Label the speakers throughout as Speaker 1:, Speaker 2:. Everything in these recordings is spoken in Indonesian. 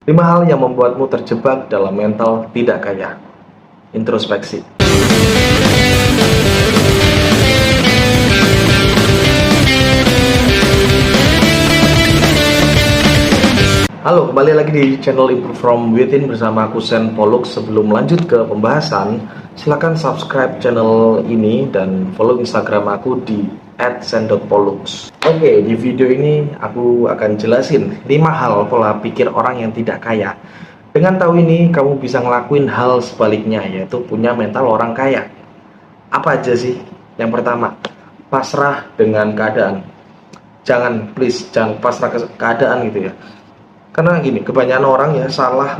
Speaker 1: 5 hal yang membuatmu terjebak dalam mental tidak kaya. Introspeksi. Halo, kembali lagi di channel Improve From Within bersama aku Sen Pollux. Sebelum lanjut ke pembahasan, silahkan subscribe channel ini dan follow Instagram aku di @sen.pollux. Oke, di video ini aku akan jelasin 5 hal pola pikir orang yang tidak kaya. Dengan tahu ini, kamu bisa ngelakuin hal sebaliknya, yaitu punya mental orang kaya. Apa aja sih? Yang pertama, pasrah dengan keadaan. Jangan pasrah ke keadaan gitu ya. Karena gini, kebanyakan orang ya salah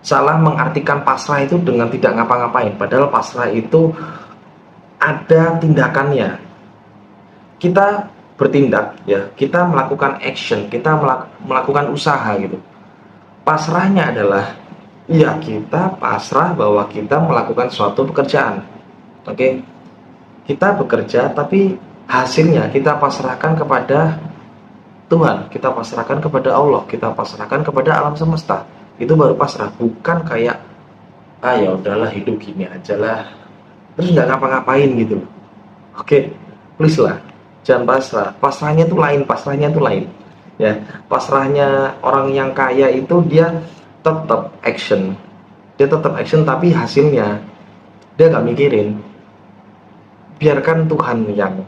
Speaker 1: salah mengartikan pasrah itu dengan tidak ngapa-ngapain. Padahal pasrah itu ada tindakannya. Kita bertindak ya, kita melakukan action, kita melakukan usaha gitu. Pasrahnya adalah ya kita pasrah bahwa kita melakukan suatu pekerjaan. Oke. Kita bekerja tapi hasilnya kita pasrahkan kepada Tuhan, kita pasrahkan kepada Allah, kita pasrahkan kepada alam semesta. Itu baru pasrah, bukan kayak ya udahlah hidup gini aja lah, terus nggak ngapa-ngapain gitu. Oke, please lah, jangan pasrah. Pasrahnya tuh lain, ya. Pasrahnya orang yang kaya itu dia tetap action, tapi hasilnya dia nggak mikirin. Biarkan Tuhan yang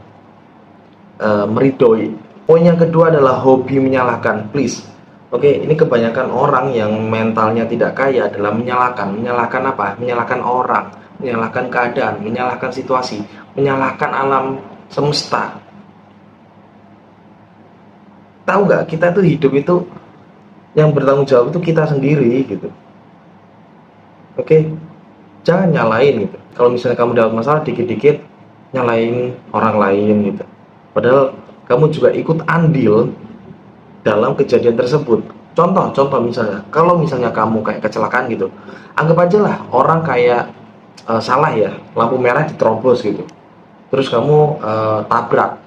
Speaker 1: meridoi. Poin yang kedua adalah hobi menyalahkan, please. Oke, ini kebanyakan orang yang mentalnya tidak kaya adalah menyalahkan apa? Menyalahkan orang, menyalahkan keadaan, menyalahkan situasi, menyalahkan alam semesta. Tahu nggak? Kita tuh hidup itu yang bertanggung jawab itu kita sendiri gitu. Oke, jangan nyalain gitu. Kalau misalnya kamu dapat masalah dikit-dikit nyalain orang lain gitu. Padahal kamu juga ikut andil dalam kejadian tersebut. Contoh misalnya, kalau misalnya kamu kayak kecelakaan gitu, anggap aja lah orang kayak salah ya, lampu merah diterobos gitu. Terus kamu nabrak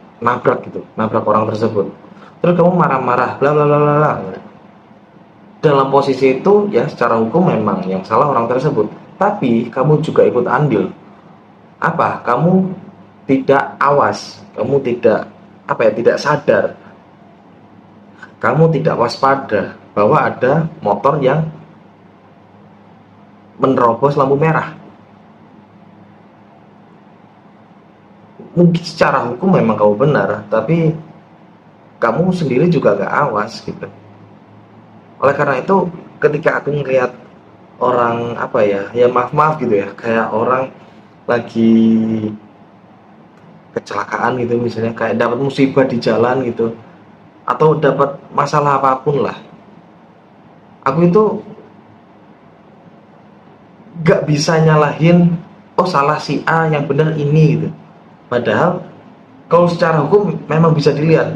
Speaker 1: orang tersebut. Terus kamu marah-marah, bla bla bla bla. Dalam posisi itu ya secara hukum memang yang salah orang tersebut, tapi kamu juga ikut andil. Apa? Kamu tidak awas, kamu tidak tidak sadar, kamu tidak waspada bahwa ada motor yang menerobos lampu merah. Mungkin secara hukum memang kamu benar, tapi kamu sendiri juga gak awas gitu. Oleh karena itu, ketika aku ngeliat orang ya maaf gitu ya, kayak orang lagi kecelakaan gitu, misalnya kayak dapat musibah di jalan gitu, atau dapat masalah apapun lah, aku itu gak bisa nyalahin salah si A, yang benar ini gitu. Padahal kalau secara hukum memang bisa dilihat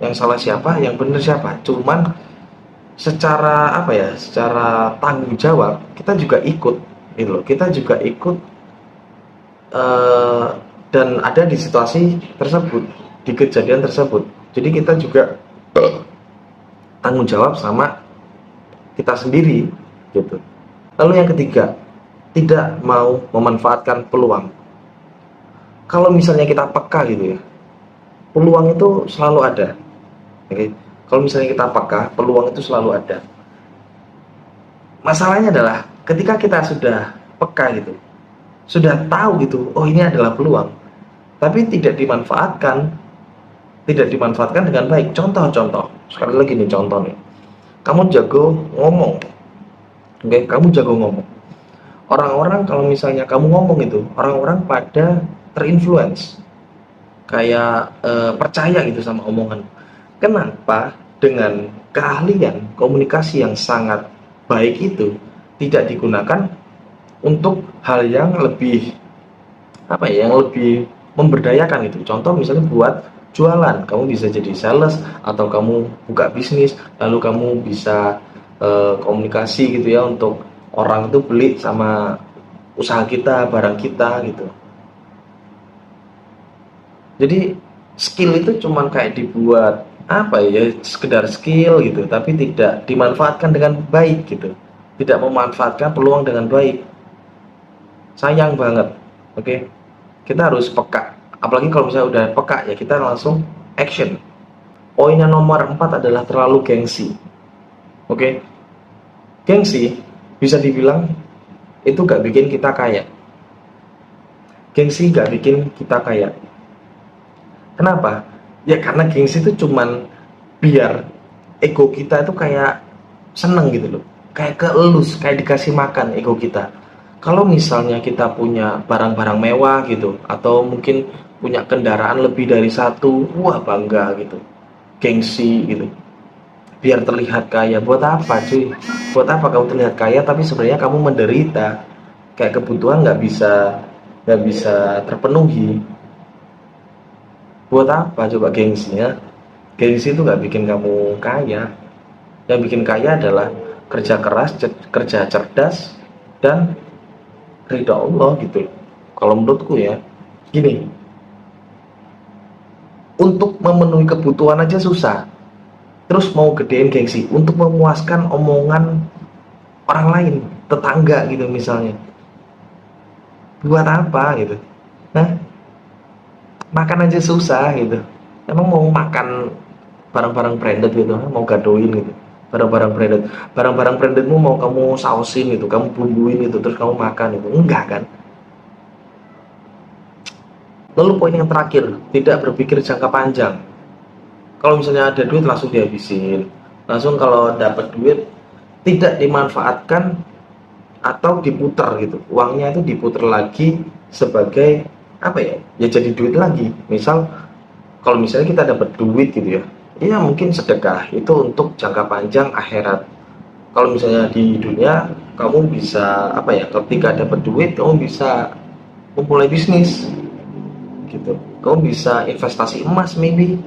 Speaker 1: yang salah siapa, yang benar siapa. Cuman secara secara tanggung jawab kita juga ikut gitu loh. Kita juga ikut dan ada di situasi tersebut, di kejadian tersebut. Jadi kita juga tanggung jawab sama kita sendiri gitu. Lalu yang ketiga, tidak mau memanfaatkan peluang. Kalau misalnya kita peka gitu ya, peluang itu selalu ada. Oke. Kalau misalnya kita peka, peluang itu selalu ada. Masalahnya adalah ketika kita sudah peka gitu, sudah tahu gitu, ini adalah peluang, tapi tidak dimanfaatkan dengan baik. Contoh, sekali lagi nih contoh nih, kamu jago ngomong, oke, kamu jago ngomong. Orang-orang kalau misalnya kamu ngomong itu, orang-orang pada terinfluence, kayak percaya gitu sama omongan. Kenapa? Dengan keahlian komunikasi yang sangat baik itu tidak digunakan untuk hal yang lebih yang lebih memberdayakan gitu. Contoh misalnya buat jualan, kamu bisa jadi sales, atau kamu buka bisnis, lalu kamu bisa komunikasi gitu ya, untuk orang itu beli sama usaha kita, barang kita gitu. Jadi skill itu cuman kayak dibuat apa ya, sekedar skill gitu, tapi tidak dimanfaatkan dengan baik gitu, tidak memanfaatkan peluang dengan baik, sayang banget. Oke, kita harus peka, apalagi kalau misalnya udah peka ya kita langsung action. Poin yang nomor 4 adalah terlalu gengsi. Oke, gengsi bisa dibilang itu gak bikin kita kaya. Gengsi gak bikin kita kaya. Kenapa? Ya karena gengsi itu cuman biar ego kita itu kayak seneng gitu loh, kayak keelus, kayak dikasih makan ego kita. Kalau misalnya kita punya barang-barang mewah gitu, atau mungkin punya kendaraan lebih dari satu, wah bangga gitu, gengsi gitu, biar terlihat kaya. Buat apa cuy? Buat apa kamu terlihat kaya tapi sebenarnya kamu menderita, kayak kebutuhan nggak bisa terpenuhi. Buat apa coba gengsinya? Gengsi itu nggak bikin kamu kaya. Yang bikin kaya adalah kerja keras, kerja cerdas, dan ridha Allah gitu. Kalau menurutku ya, gini, untuk memenuhi kebutuhan aja susah, terus mau gedein gengsi untuk memuaskan omongan orang lain, tetangga gitu misalnya. Buat apa gitu? Nah, makan aja susah gitu. Emang mau makan barang-barang branded gitu, mau gadoin gitu, barang-barang branded, barang-barang brandedmu mau kamu sausin gitu, kamu bumbuin gitu, terus kamu makan itu, enggak kan? Lalu poin yang terakhir, tidak berpikir jangka panjang. Kalau misalnya ada duit langsung dihabisin, langsung kalau dapat duit tidak dimanfaatkan atau diputar gitu, uangnya itu diputar lagi sebagai apa ya, ya jadi duit lagi. Misal kalau misalnya kita dapat duit gitu ya, ya mungkin sedekah itu untuk jangka panjang akhirat. Kalau misalnya di dunia kamu bisa apa ya, ketika dapat duit kamu bisa memulai bisnis gitu, kamu bisa investasi emas maybe,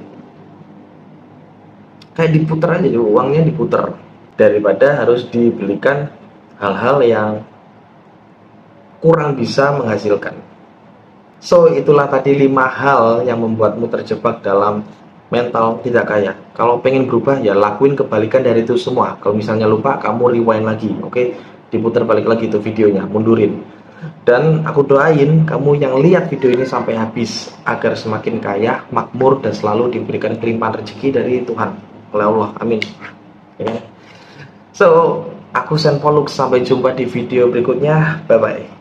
Speaker 1: kayak diputar aja gitu, uangnya diputar, daripada harus dibelikan hal-hal yang kurang bisa menghasilkan. So itulah tadi 5 hal yang membuatmu terjebak dalam mental tidak kaya. Kalau pengen berubah ya lakuin kebalikan dari itu semua. Kalau misalnya lupa, kamu rewind lagi, oke? Diputar balik lagi itu videonya, mundurin. Dan aku doain kamu yang lihat video ini sampai habis agar semakin kaya, makmur, dan selalu diberikan kelimpahan rezeki dari Tuhan oleh Allah. Amin. Ya. So, aku Sen Poluk, sampai jumpa di video berikutnya. Bye bye.